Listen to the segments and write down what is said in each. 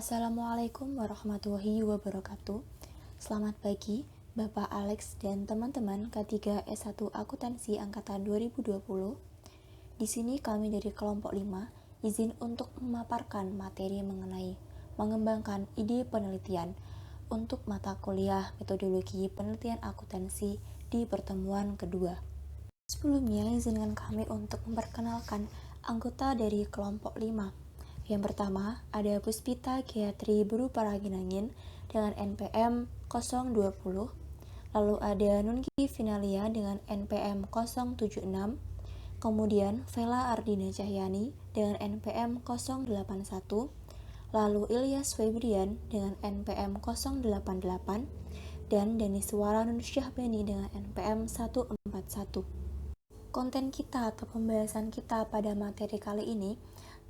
Assalamualaikum warahmatullahi wabarakatuh. Selamat pagi, Bapak Alex dan teman-teman K3 S1 Akuntansi Angkatan 2020. Di sini kami dari kelompok 5 izin untuk memaparkan materi mengenai mengembangkan ide penelitian untuk mata kuliah metodologi penelitian akuntansi di pertemuan kedua. Sebelumnya, izinkan kami untuk memperkenalkan anggota dari kelompok 5. Yang pertama, ada Puspita Gayatri Buru Paraginangin dengan NPM 020. Lalu ada Nungki Finalia dengan NPM 076. Kemudian Vela Ardina Cahyani dengan NPM 081. Lalu Ilyas Febrian dengan NPM 088. Dan Daniswara Nursyahbani dengan NPM 141. Konten kita atau pembahasan kita pada materi kali ini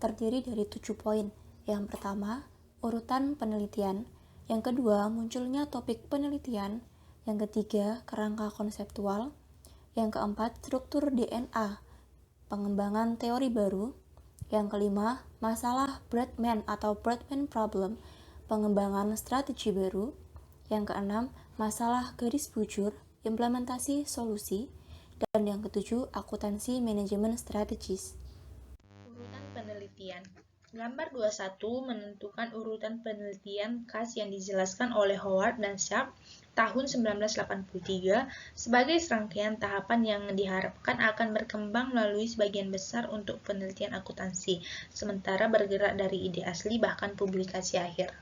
terdiri dari 7 poin. Yang pertama, urutan penelitian. Yang kedua, munculnya topik penelitian. Yang ketiga, kerangka konseptual. Yang keempat, struktur DNA, pengembangan teori baru. Yang kelima, masalah Bradman atau Bradman Problem, pengembangan strategi baru. Yang keenam, masalah garis bujur, implementasi solusi. Dan yang ketujuh, akuntansi manajemen strategis. Urutan penelitian. Gambar 21 menentukan urutan penelitian khas yang dijelaskan oleh Howard dan Sharp tahun 1983 sebagai serangkaian tahapan yang diharapkan akan berkembang melalui sebagian besar untuk penelitian akuntansi, sementara bergerak dari ide asli bahkan publikasi akhir.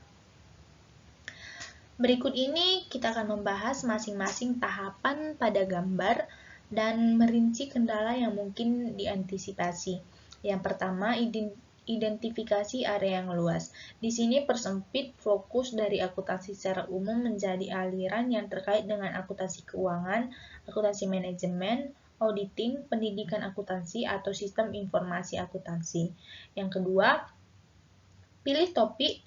Berikut ini kita akan membahas masing-masing tahapan pada gambar dan merinci kendala yang mungkin diantisipasi. Yang pertama, identifikasi area yang luas. Di sini persempit fokus dari akuntansi secara umum menjadi aliran yang terkait dengan akuntansi keuangan, akuntansi manajemen, auditing, pendidikan akuntansi, atau sistem informasi akuntansi. Yang kedua, pilih topik.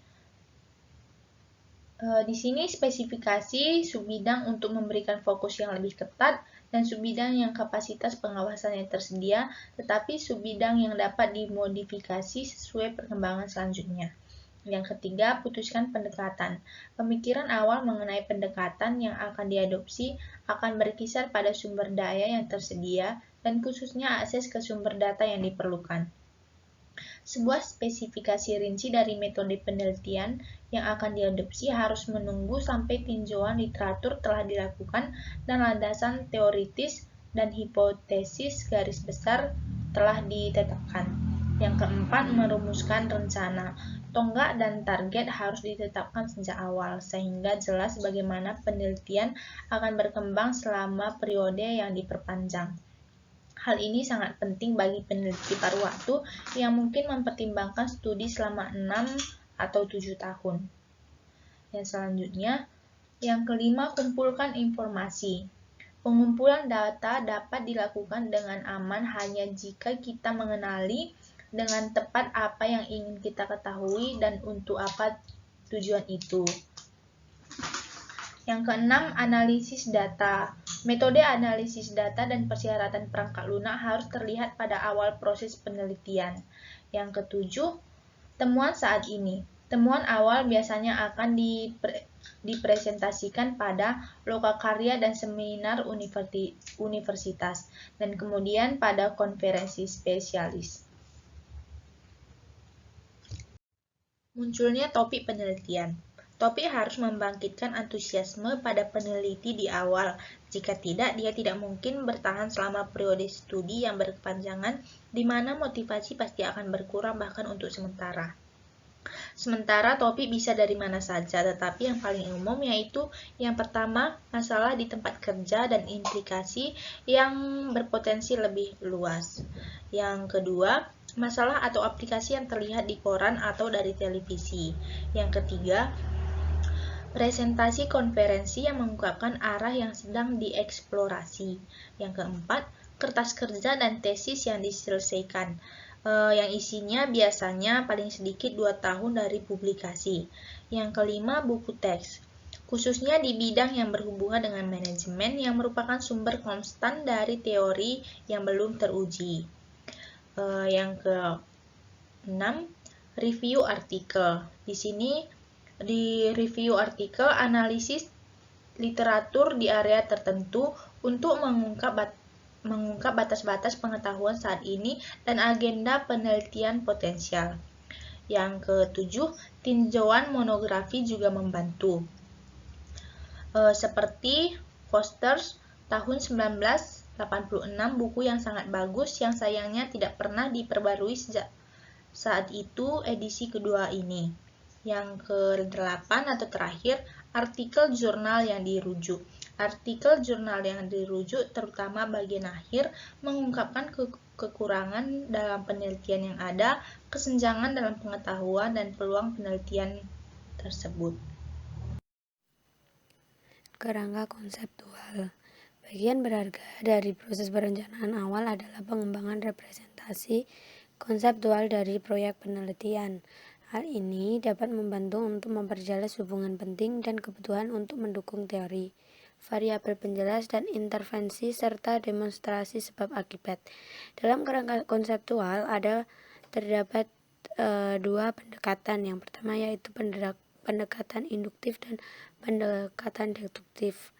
Di sini spesifikasi subbidang untuk memberikan fokus yang lebih ketat dan subbidang yang kapasitas pengawasannya tersedia, tetapi subbidang yang dapat dimodifikasi sesuai perkembangan selanjutnya. Yang ketiga, putuskan pendekatan. Pemikiran awal mengenai pendekatan yang akan diadopsi akan berkisar pada sumber daya yang tersedia dan khususnya akses ke sumber data yang diperlukan. Sebuah spesifikasi rinci dari metode penelitian yang akan diadopsi harus menunggu sampai tinjauan literatur telah dilakukan dan landasan teoritis dan hipotesis garis besar telah ditetapkan. Yang keempat, merumuskan rencana. Tonggak dan target harus ditetapkan sejak awal, sehingga jelas bagaimana penelitian akan berkembang selama periode yang diperpanjang. Hal ini sangat penting bagi peneliti paruh waktu yang mungkin mempertimbangkan studi selama 6 atau 7 tahun. Yang selanjutnya, yang kelima, kumpulkan informasi. Pengumpulan data dapat dilakukan dengan aman hanya jika kita mengenali dengan tepat apa yang ingin kita ketahui dan untuk apa tujuan itu. Yang keenam, analisis data. Metode analisis data dan persyaratan perangkat lunak harus terlihat pada awal proses penelitian. Yang ketujuh, temuan saat ini. Temuan awal biasanya akan dipresentasikan pada lokakarya dan seminar universitas, dan kemudian pada konferensi spesialis. Munculnya topik penelitian. Topik harus membangkitkan antusiasme pada peneliti di awal. Jika tidak, dia tidak mungkin bertahan selama periode studi yang berkepanjangan, di mana motivasi pasti akan berkurang bahkan untuk sementara. Sementara topik bisa dari mana saja, tetapi yang paling umum yaitu yang pertama, masalah di tempat kerja dan implikasi yang berpotensi lebih luas. Yang kedua, masalah atau aplikasi yang terlihat di koran atau dari televisi. Yang ketiga, presentasi konferensi yang mengungkapkan arah yang sedang dieksplorasi. Yang keempat, kertas kerja dan tesis yang diselesaikan, yang isinya biasanya paling sedikit 2 tahun dari publikasi. Yang kelima, buku teks, khususnya di bidang yang berhubungan dengan manajemen yang merupakan sumber konstan dari teori yang belum teruji. Yang keenam, review artikel. Di sini di review artikel analisis literatur di area tertentu untuk mengungkap batas-batas pengetahuan saat ini dan agenda penelitian potensial. Yang ketujuh, tinjauan monografi juga membantu. Seperti Foster's tahun 1986, buku yang sangat bagus yang sayangnya tidak pernah diperbarui sejak saat itu edisi kedua ini. Yang ke-8 atau terakhir, artikel jurnal yang dirujuk. Artikel jurnal yang dirujuk terutama bagian akhir mengungkapkan kekurangan dalam penelitian yang ada, kesenjangan dalam pengetahuan dan peluang penelitian tersebut. Kerangka konseptual. Bagian berharga dari proses perencanaan awal adalah pengembangan representasi konseptual dari proyek penelitian. Hal ini dapat membantu untuk memperjelas hubungan penting dan kebutuhan untuk mendukung teori, variabel penjelas dan intervensi serta demonstrasi sebab akibat. Dalam kerangka konseptual terdapat dua pendekatan. Yang pertama yaitu pendekatan induktif dan pendekatan deduktif.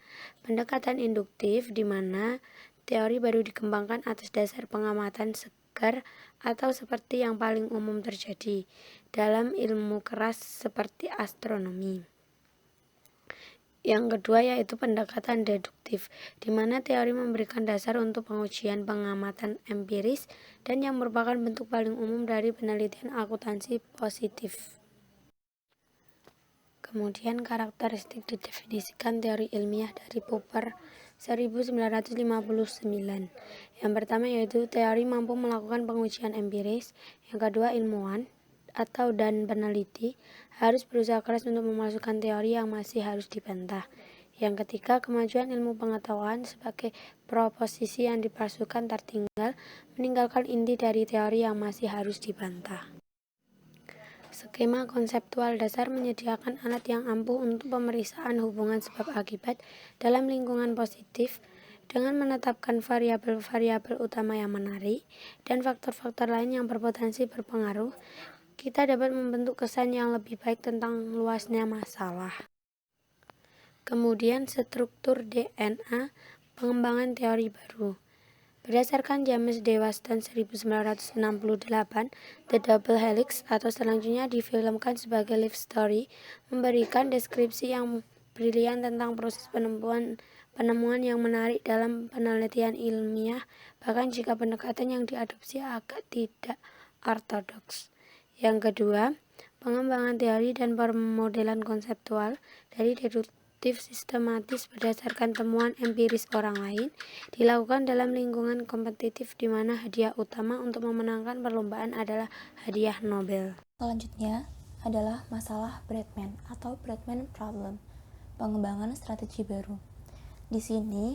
Pendekatan induktif di mana teori baru dikembangkan atas dasar pengamatan segar atau seperti yang paling umum terjadi dalam ilmu keras seperti astronomi. Yang kedua yaitu pendekatan deduktif, di mana teori memberikan dasar untuk pengujian pengamatan empiris dan yang merupakan bentuk paling umum dari penelitian akuntansi positif. Kemudian karakteristik didefinisikan teori ilmiah dari Popper 1959. Yang pertama yaitu teori mampu melakukan pengujian empiris. Yang kedua ilmuwan dan peneliti harus berusaha keras untuk memasukkan teori yang masih harus dibantah. Yang ketiga, kemajuan ilmu pengetahuan sebagai proposisi yang dipalsukan tertinggal, meninggalkan inti dari teori yang masih harus dibantah. Skema konseptual dasar menyediakan alat yang ampuh untuk pemeriksaan hubungan sebab akibat dalam lingkungan positif dengan menetapkan variabel-variabel utama yang menarik dan faktor-faktor lain yang berpotensi berpengaruh. Kita dapat membentuk kesan yang lebih baik tentang luasnya masalah. Kemudian struktur DNA, pengembangan teori baru. Berdasarkan James D. Waston 1968, The Double Helix atau selanjutnya difilmkan sebagai Life Story memberikan deskripsi yang brilian tentang proses penemuan yang menarik dalam penelitian ilmiah, bahkan jika pendekatan yang diadopsi agak tidak ortodoks. Yang kedua, pengembangan teori dan pemodelan konseptual dari deduktif sistematis berdasarkan temuan empiris orang lain dilakukan dalam lingkungan kompetitif di mana hadiah utama untuk memenangkan perlombaan adalah hadiah Nobel. Selanjutnya adalah masalah Bradman atau Bradman Problem, pengembangan strategi baru. Di sini,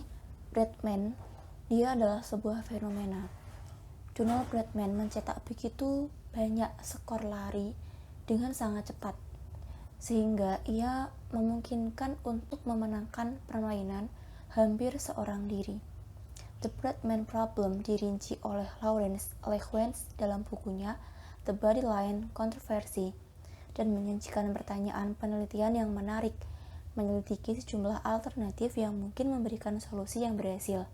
Bradman dia adalah sebuah fenomena. Donald Bradman mencetak begitu banyak skor lari dengan sangat cepat, sehingga ia memungkinkan untuk memenangkan permainan hampir seorang diri. The Bradman Problem dirinci oleh Lawrence Lewis dalam bukunya The Bodyline Controversy dan menyajikan pertanyaan penelitian yang menarik, menyelidiki sejumlah alternatif yang mungkin memberikan solusi yang berhasil.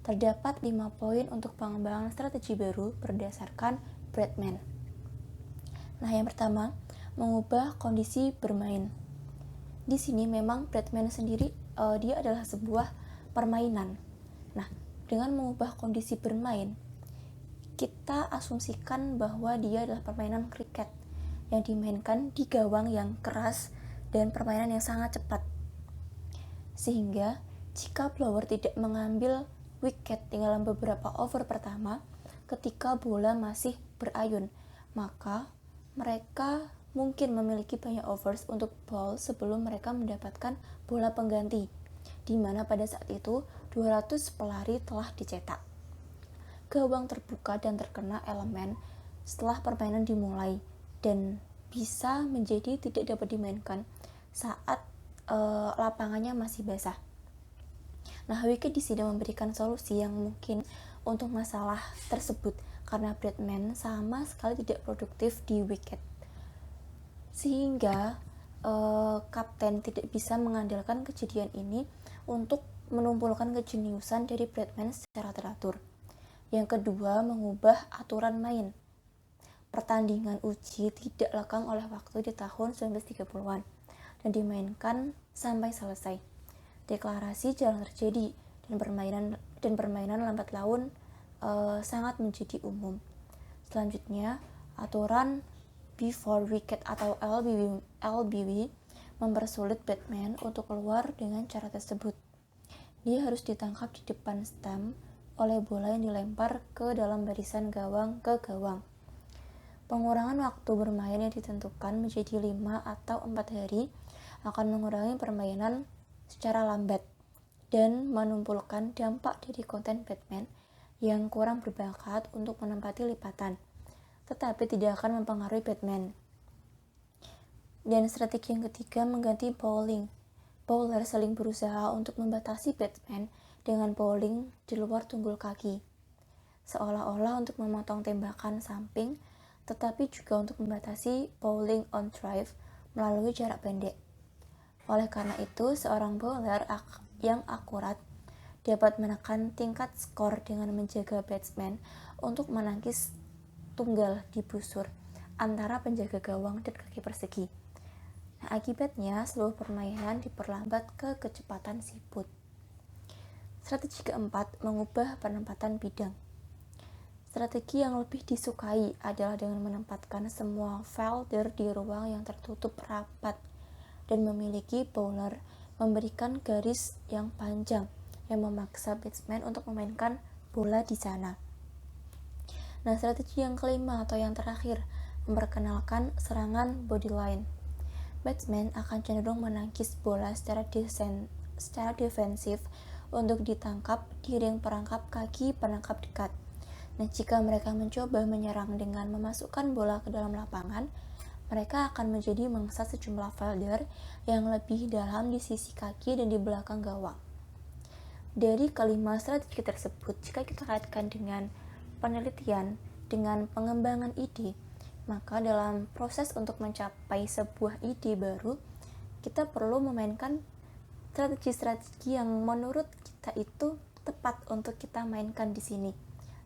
Terdapat 5 poin untuk pengembangan strategi baru berdasarkan Bradman. Nah, yang pertama, mengubah kondisi bermain. Di sini memang Bradman sendiri dia adalah sebuah permainan. Nah, dengan mengubah kondisi bermain, kita asumsikan bahwa dia adalah permainan kriket yang dimainkan di gawang yang keras dan permainan yang sangat cepat. Sehingga jika blower tidak mengambil wicket dalam beberapa over pertama, ketika bola masih berayun, maka mereka mungkin memiliki banyak overs untuk ball sebelum mereka mendapatkan bola pengganti, di mana pada saat itu 200 pelari telah dicetak. Gawang terbuka dan terkena elemen setelah permainan dimulai dan bisa menjadi tidak dapat dimainkan saat lapangannya masih basah. Nah, wicket di sini memberikan solusi yang mungkin untuk masalah tersebut karena Batman sama sekali tidak produktif di Wicked. Sehingga Kapten tidak bisa mengandalkan kejadian ini untuk menumpulkan kejeniusan dari Batman secara teratur. Yang kedua, mengubah aturan main. Pertandingan uji tidak lekang oleh waktu di tahun 1930-an dan dimainkan sampai selesai. Deklarasi jarang terjadi dan permainan lambat laun sangat menjadi umum. Selanjutnya, aturan Before Wicked atau LBW mempersulit Batman untuk keluar dengan cara tersebut. Dia harus ditangkap di depan stamp oleh bola yang dilempar ke dalam barisan gawang ke gawang. Pengurangan waktu bermain yang ditentukan menjadi 5 atau 4 hari akan mengurangi permainan secara lambat dan menumpulkan dampak dari konten Batman yang kurang berbakat untuk menempati lipatan, tetapi tidak akan mempengaruhi Batman. Dan strategi yang ketiga, mengganti bowling. Bowler saling berusaha untuk membatasi Batman dengan bowling di luar tunggul kaki, seolah-olah untuk memotong tembakan samping, tetapi juga untuk membatasi bowling on drive melalui jarak pendek. Oleh karena itu, seorang bowler yang akurat dapat menekan tingkat skor dengan menjaga batsman untuk menangkis tunggal di busur antara penjaga gawang dan kaki persegi. Nah, akibatnya seluruh permainan diperlambat ke kecepatan siput. Strategi keempat, mengubah penempatan bidang. Strategi yang lebih disukai adalah dengan menempatkan semua fielder di ruang yang tertutup rapat dan memiliki bowler memberikan garis yang panjang yang memaksa batsman untuk memainkan bola di sana. Nah, strategi yang kelima atau yang terakhir, memperkenalkan serangan bodyline. Batsman akan cenderung menangkis bola secara defensif untuk ditangkap di ring perangkap kaki penangkap dekat. Nah, jika mereka mencoba menyerang dengan memasukkan bola ke dalam lapangan, mereka akan menjadi mangsa sejumlah fielder yang lebih dalam di sisi kaki dan di belakang gawang. Dari kelima strategi tersebut, jika kita kaitkan dengan penelitian, dengan pengembangan ide, maka dalam proses untuk mencapai sebuah ide baru, kita perlu memainkan strategi-strategi yang menurut kita itu tepat untuk kita mainkan di sini.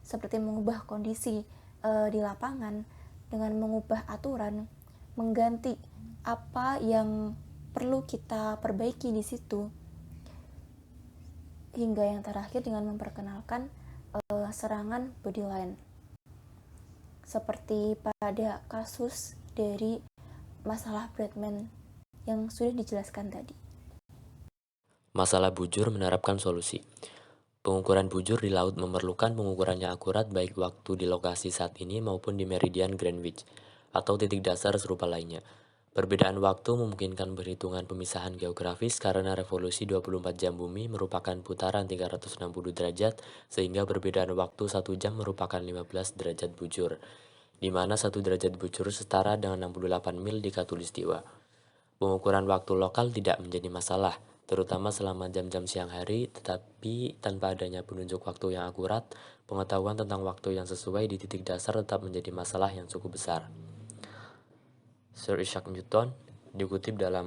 Seperti mengubah kondisi di lapangan dengan mengubah aturan, mengganti apa yang perlu kita perbaiki di situ, hingga yang terakhir dengan memperkenalkan serangan bodyline. Seperti pada kasus dari masalah Batman yang sudah dijelaskan tadi. Masalah bujur menerapkan solusi. Pengukuran bujur di laut memerlukan pengukurannya akurat baik waktu di lokasi saat ini maupun di meridian Greenwich atau titik dasar serupa lainnya. Perbedaan waktu memungkinkan perhitungan pemisahan geografis karena revolusi 24 jam bumi merupakan putaran 360 derajat sehingga perbedaan waktu 1 jam merupakan 15 derajat bujur, di mana 1 derajat bujur setara dengan 68 mil di Khatulistiwa. Pengukuran waktu lokal tidak menjadi masalah, terutama selama jam-jam siang hari, tetapi tanpa adanya penunjuk waktu yang akurat, pengetahuan tentang waktu yang sesuai di titik dasar tetap menjadi masalah yang cukup besar. Sir Isaac Newton dikutip dalam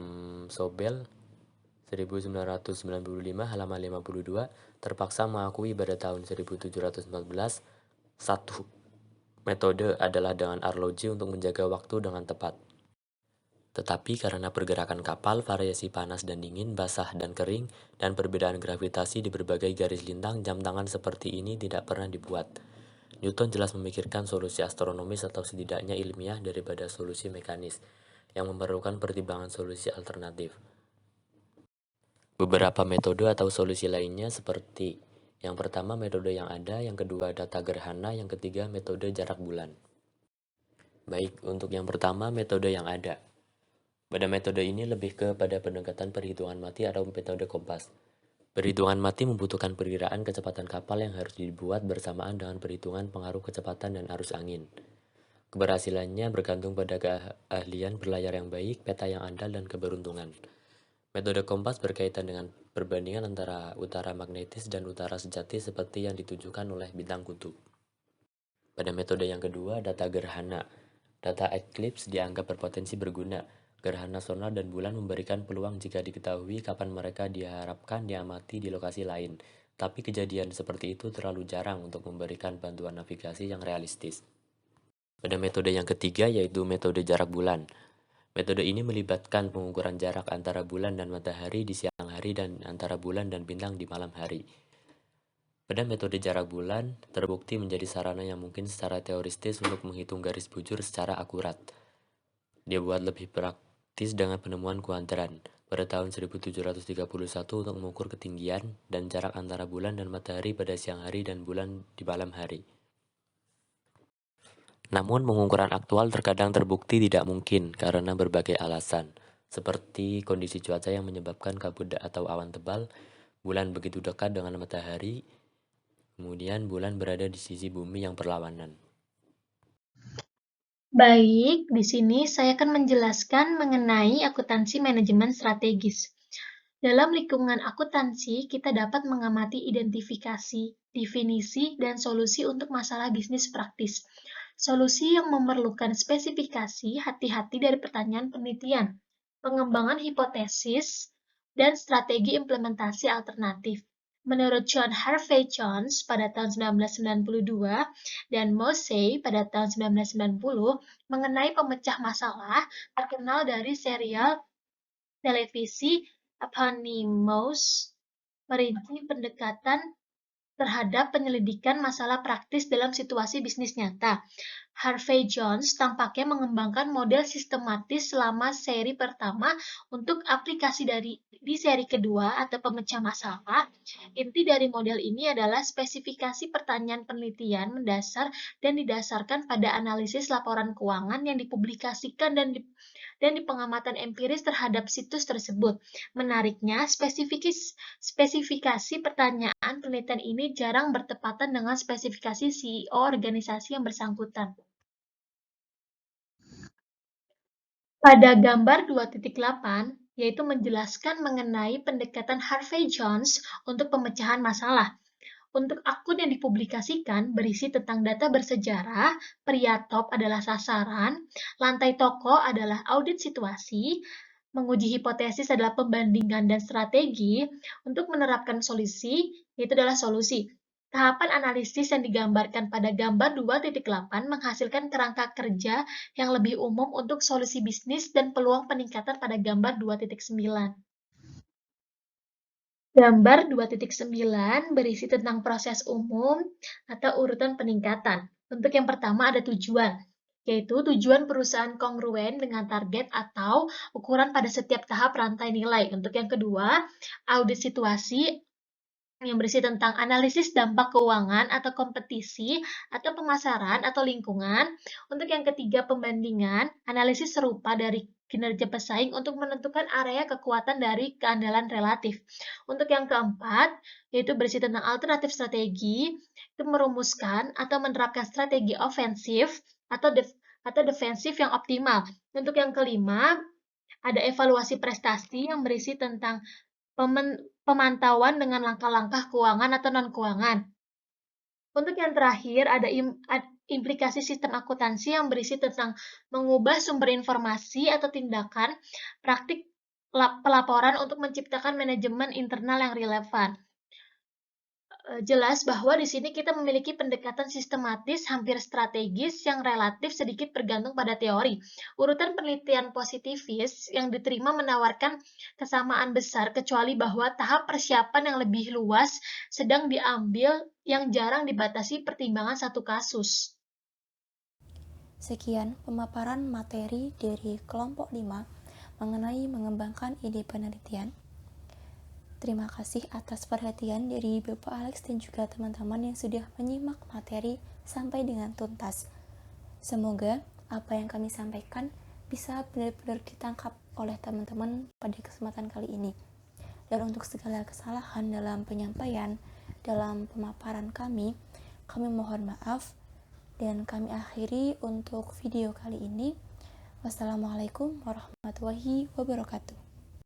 Sobel 1995 halaman 52 terpaksa mengakui pada tahun 1714 satu metode adalah dengan arloji untuk menjaga waktu dengan tepat. Tetapi karena pergerakan kapal, variasi panas dan dingin, basah dan kering, dan perbedaan gravitasi di berbagai garis lintang, jam tangan seperti ini tidak pernah dibuat. Newton jelas memikirkan solusi astronomis atau setidaknya ilmiah daripada solusi mekanis, yang memerlukan pertimbangan solusi alternatif. Beberapa metode atau solusi lainnya seperti yang pertama metode yang ada, yang kedua data gerhana, yang ketiga metode jarak bulan. Baik, untuk yang pertama metode yang ada. Pada metode ini lebih kepada pendekatan perhitungan mati atau metode kompas. Perhitungan mati membutuhkan perkiraan kecepatan kapal yang harus dibuat bersamaan dengan perhitungan pengaruh kecepatan dan arus angin. Keberhasilannya bergantung pada keahlian berlayar yang baik, peta yang andal, dan keberuntungan. Metode kompas berkaitan dengan perbandingan antara utara magnetis dan utara sejati seperti yang ditunjukkan oleh bintang kutub. Pada metode yang kedua, data gerhana. Data eclipse dianggap berpotensi berguna. Gerhana sonar dan bulan memberikan peluang jika diketahui kapan mereka diharapkan diamati di lokasi lain. Tapi kejadian seperti itu terlalu jarang untuk memberikan bantuan navigasi yang realistis. Pada metode yang ketiga yaitu metode jarak bulan. Metode ini melibatkan pengukuran jarak antara bulan dan matahari di siang hari dan antara bulan dan bintang di malam hari. Pada metode jarak bulan, terbukti menjadi sarana yang mungkin secara teoristis untuk menghitung garis bujur secara akurat. Dia buat lebih praktis dengan penemuan kuadran pada tahun 1731 untuk mengukur ketinggian dan jarak antara bulan dan matahari pada siang hari dan bulan di malam hari. Namun pengukuran aktual terkadang terbukti tidak mungkin karena berbagai alasan, seperti kondisi cuaca yang menyebabkan kabut atau awan tebal, bulan begitu dekat dengan matahari, kemudian bulan berada di sisi bumi yang berlawanan. Baik, di sini saya akan menjelaskan mengenai akuntansi manajemen strategis. Dalam lingkungan akuntansi, kita dapat mengamati identifikasi, definisi, dan solusi untuk masalah bisnis praktis. Solusi yang memerlukan spesifikasi, hati-hati dari pertanyaan penelitian, pengembangan hipotesis, dan strategi implementasi alternatif. Menurut John Harvey Jones pada tahun 1992 dan Mosey pada tahun 1990 mengenai pemecah masalah terkenal dari serial televisi Eponymous merinci pendekatan terhadap penyelidikan masalah praktis dalam situasi bisnis nyata. Harvey Jones tampaknya mengembangkan model sistematis selama seri pertama untuk aplikasi di seri kedua atau pemecah masalah. Inti dari model ini adalah spesifikasi pertanyaan penelitian mendasar dan didasarkan pada analisis laporan keuangan yang dipublikasikan dan di pengamatan empiris terhadap situs tersebut. Menariknya, spesifikasi pertanyaan penelitian ini jarang bertepatan dengan spesifikasi CEO organisasi yang bersangkutan. Pada gambar 2.8, yaitu menjelaskan mengenai pendekatan Harvey Jones untuk pemecahan masalah. Untuk akun yang dipublikasikan berisi tentang data bersejarah, pria top adalah sasaran, lantai toko adalah audit situasi, menguji hipotesis adalah pembandingan dan strategi, untuk menerapkan solusi, yaitu adalah solusi. Tahapan analisis yang digambarkan pada gambar 2.8 menghasilkan kerangka kerja yang lebih umum untuk solusi bisnis dan peluang peningkatan pada gambar 2.9. Gambar 2.9 berisi tentang proses umum atau urutan peningkatan. Untuk yang pertama ada tujuan, yaitu tujuan perusahaan kongruen dengan target atau ukuran pada setiap tahap rantai nilai. Untuk yang kedua, audit situasi yang berisi tentang analisis dampak keuangan atau kompetisi atau pemasaran atau lingkungan. Untuk yang ketiga, pembandingan, analisis serupa dari kinerja pesaing untuk menentukan area kekuatan dari keandalan relatif. Untuk yang keempat, yaitu berisi tentang alternatif strategi, itu merumuskan atau menerapkan strategi ofensif atau defensif yang optimal. Untuk yang kelima, ada evaluasi prestasi yang berisi tentang pemantauan dengan langkah-langkah keuangan atau non-keuangan. Untuk yang terakhir, ada implikasi sistem akuntansi yang berisi tentang mengubah sumber informasi atau tindakan praktik pelaporan untuk menciptakan manajemen internal yang relevan. Jelas bahwa di sini kita memiliki pendekatan sistematis hampir strategis yang relatif sedikit bergantung pada teori. Urutan penelitian positivis yang diterima menawarkan kesamaan besar kecuali bahwa tahap persiapan yang lebih luas sedang diambil yang jarang dibatasi pertimbangan satu kasus. Sekian pemaparan materi dari kelompok 5 mengenai mengembangkan ide penelitian. Terima kasih atas perhatian dari Bapak Alex dan juga teman-teman yang sudah menyimak materi sampai dengan tuntas. Semoga apa yang kami sampaikan bisa benar-benar ditangkap oleh teman-teman pada kesempatan kali ini. Dan untuk segala kesalahan dalam penyampaian, dalam pemaparan kami mohon maaf. Dan kami akhiri untuk video kali ini. Wassalamualaikum warahmatullahi wabarakatuh.